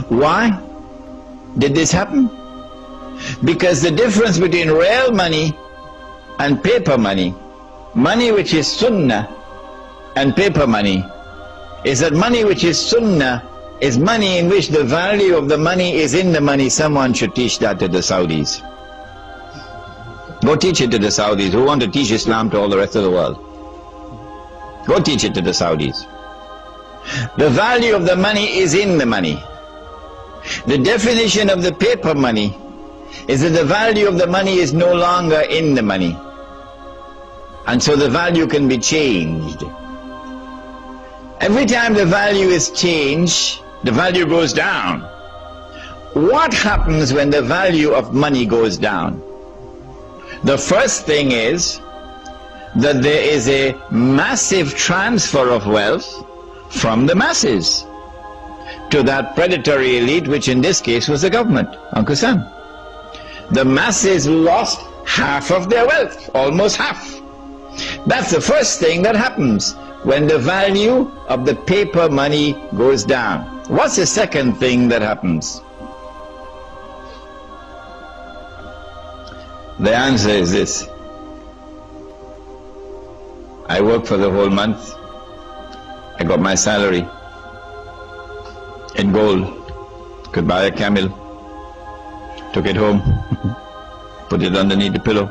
Why did this happen? Because the difference between real money and paper money, money which is sunnah and paper money, is that money which is sunnah is money in which the value of the money is in the money. Someone should teach that to the Saudis. Go teach it to the Saudis who want to teach Islam to all the rest of the world. Go teach it to the Saudis. The value of the money is in the money. The definition of the paper money is that the value of the money is no longer in the money. And so the value can be changed. Every time the value is changed, the value goes down. What happens when the value of money goes down? The first thing is that there is a massive transfer of wealth from the masses to that predatory elite, which in this case was the government, Uncle Sam. The masses lost half of their wealth, almost half. That's the first thing that happens when the value of the paper money goes down. What's the second thing that happens? The answer is this. I worked for the whole month. I got my salary in gold. Could buy a camel. Took it home. Put it underneath the pillow.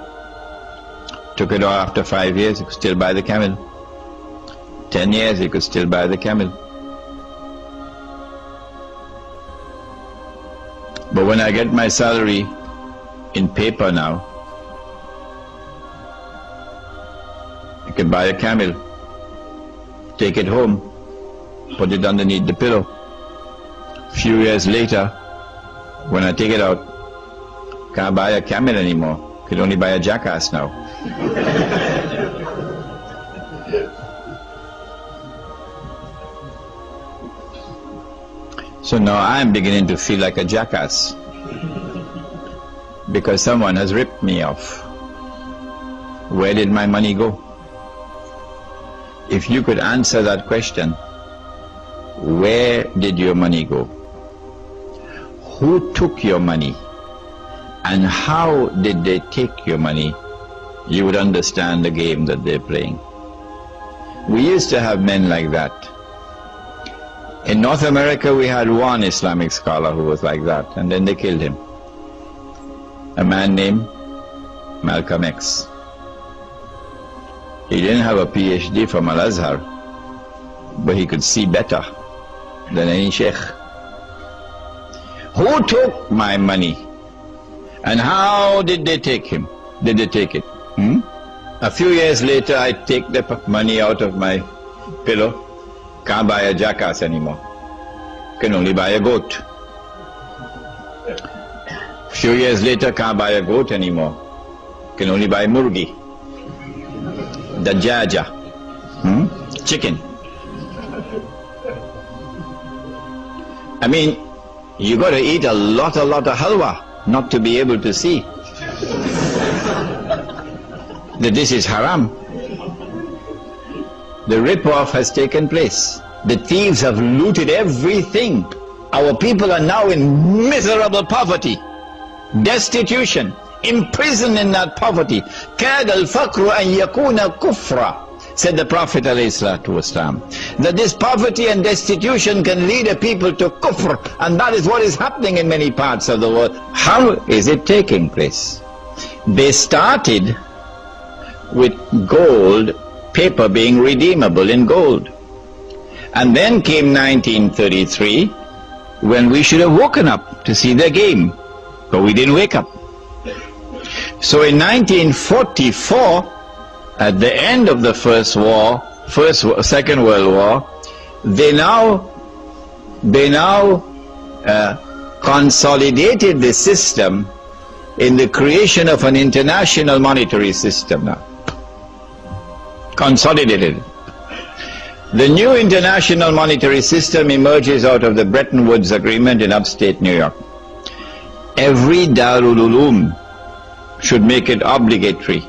Took it off after 5 years. You could still buy the camel. 10 years, you could still buy the camel. But when I get my salary in paper now, you can buy a camel, take it home, put it underneath the pillow. Few years later, when I take it out, can't buy a camel anymore. Could only buy a jackass now. So now I'm beginning to feel like a jackass because someone has ripped me off. Where did my money go? If you could answer that question, where did your money go? Who took your money? And how did they take your money? You would understand the game that they're playing. We used to have men like that. In North America we had one Islamic scholar who was like that, and then they killed him. A man named Malcolm X. He didn't have a PhD from Al-Azhar, but he could see better than any sheikh. Who took my money? And how did they take him? Did they take it? A few years later I take the money out of my pillow. Can't buy a jackass anymore. Can only buy a goat. Few years later, can't buy a goat anymore. Can only buy murgi. Dajaja. Chicken. I mean, you got to eat a lot of halwa not to be able to see that this is haram. The rip-off has taken place. The thieves have looted everything. Our people are now in miserable poverty, destitution, imprisoned in that poverty. كَادَ الْفَقْرُ أَنْ يَكُونَ كُفْرًا, said the Prophet ﷺ, that this poverty and destitution can lead a people to kufr, and that is what is happening in many parts of the world. How is it taking place? They started with gold, paper being redeemable in gold. And then came 1933, when we should have woken up to see the game, but we didn't wake up. So in 1944, at the end of the Second World War, they now consolidated the system in the creation of an international monetary system now. Consolidated. The new international monetary system emerges out of the Bretton Woods Agreement in upstate New York. Every Darul Uloom should make it obligatory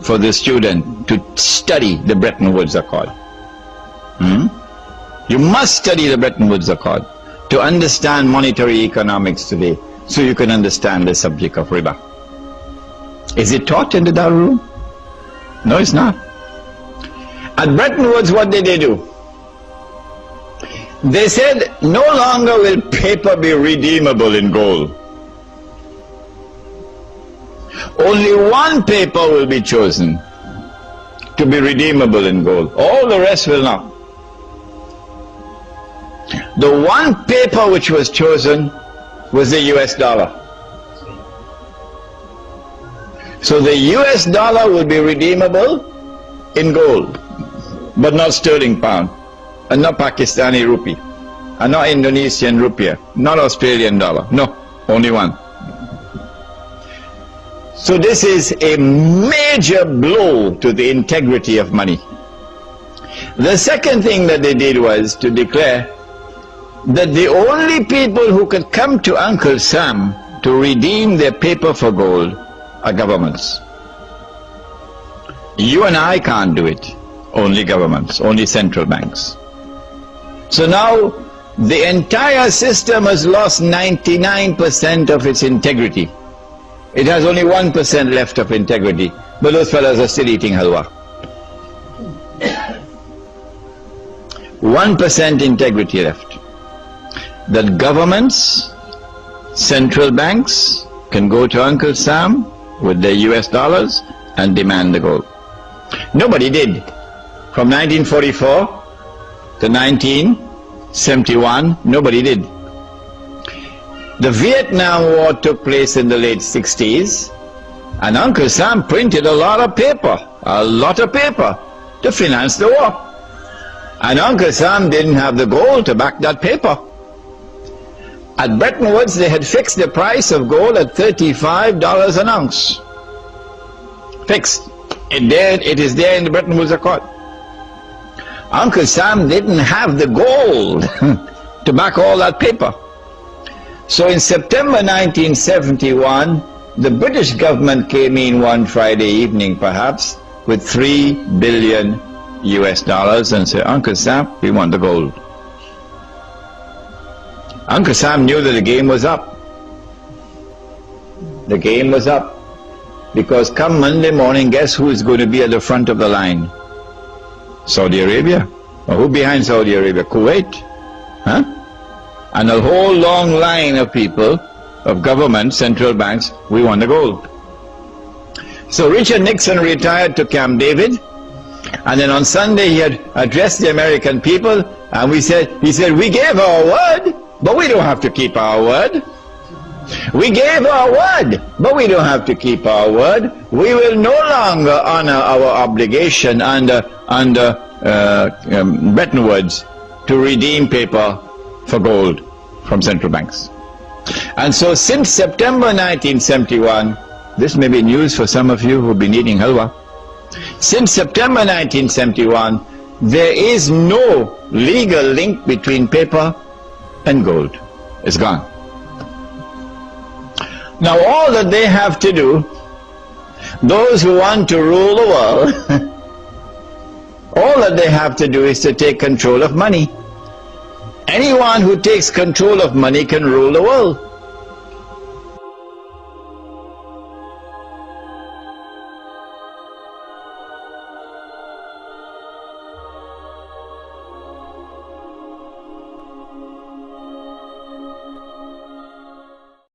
for the student to study the Bretton Woods Accord. You must study the Bretton Woods Accord. to understand monetary economics today, so you can understand the subject of riba. Is it taught in the Darul Room? No, it's not. At Bretton Woods, what did they do? They said, no longer will paper be redeemable in gold. Only one paper will be chosen to be redeemable in gold. All the rest will not. The one paper which was chosen was the US dollar. So the US dollar will be redeemable in gold, but not sterling pound, and not Pakistani rupee, and not Indonesian rupiah, not Australian dollar. No, only one. So this is a major blow to the integrity of money. The second thing that they did was to declare that the only people who could come to Uncle Sam to redeem their paper for gold are governments. You and I can't do it. Only governments, only central banks. So now the entire system has lost 99% of its integrity. It has only 1% left of integrity, but those fellows are still eating halwa. 1% integrity left. That governments, central banks can go to Uncle Sam with their US dollars and demand the gold. Nobody did. From 1944 to 1971, nobody did. The Vietnam War took place in the late 60s, and Uncle Sam printed a lot of paper to finance the war. And Uncle Sam didn't have the gold to back that paper. At Bretton Woods, they had fixed the price of gold at $35 an ounce. Fixed. It is there in the Bretton Woods Accord. Uncle Sam didn't have the gold to back all that paper. So in September 1971, the British government came in one Friday evening perhaps with $3 billion and said, Uncle Sam, we want the gold. Uncle Sam knew that the game was up. The game was up. Because come Monday morning, guess who is going to be at the front of the line? Saudi Arabia. Or who behind Saudi Arabia? Kuwait. Huh? And a whole long line of people, of government, central banks, we want the gold. So Richard Nixon retired to Camp David, and then on Sunday he had addressed the American people, and he said, we gave our word, but we don't have to keep our word. We gave our word, but we don't have to keep our word. We will no longer honor our obligation under Bretton Woods to redeem paper for gold from central banks. And so since September 1971, this may be news for some of you who have been eating halwa. Since September 1971, there is no legal link between paper and gold. It's gone. Now all that they have to do, those who want to rule the world, all that they have to do is to take control of money. Anyone who takes control of money can rule the world.